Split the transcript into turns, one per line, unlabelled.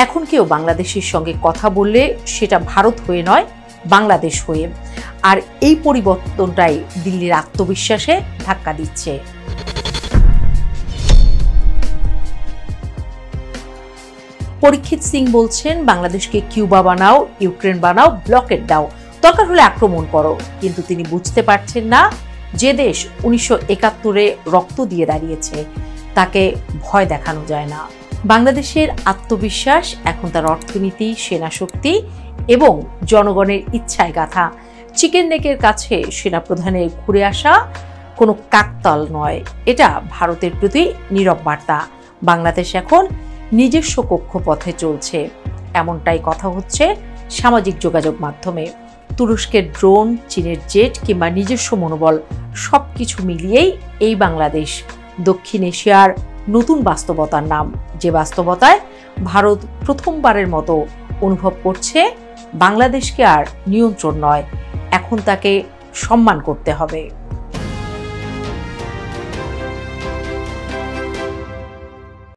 এখন কেউ বাংলাদেশের সঙ্গে কথা বললে সেটা ভারত হয়ে নয়, বাংলাদেশ হয়ে। আর এই পরিবর্তনটাই দিল্লির আত্মবিশ্বাসে ধাক্কা দিচ্ছে। পরীক্ষিত সিং বলছেন, বাংলাদেশকে কিউবা বানাও, ইউক্রেন বানাও, ব্লকেট দাও, দরকার হলে আক্রমণ করো। কিন্তু তিনি বুঝতে পারছেন না যে দেশ 1971-এ রক্ত দিয়ে দাঁড়িয়েছে তাকে ভয় দেখানো যায় না। বাংলাদেশের আত্মবিশ্বাস এখন তার অর্থনীতি, সেনাশক্তি এবং জনগণের ইচ্ছায় গাথা। চিকেন নেকের কাছে সেনাপ্রধানের ঘুরে আসা কোনো কাকতাল নয়, এটা ভারতের প্রতি নীরব বার্তা। বাংলাদেশ এখন নিজস্ব কক্ষপথে চলছে, এমনটাই কথা হচ্ছে সামাজিক যোগাযোগ মাধ্যমে। তুরস্কের ড্রোন, চীনের জেট কিংবা নিজস্ব মনোবল সবকিছু মিলিয়েই এই বাংলাদেশ দক্ষিণ এশিয়ার নতুন বাস্তবতার নাম, যে বাস্তবতায় ভারত প্রথমবারের মতো অনুভব করছে বাংলাদেশকে আর নিয়ন্ত্রণ নয়, এখন তাকে সম্মান করতে হবে।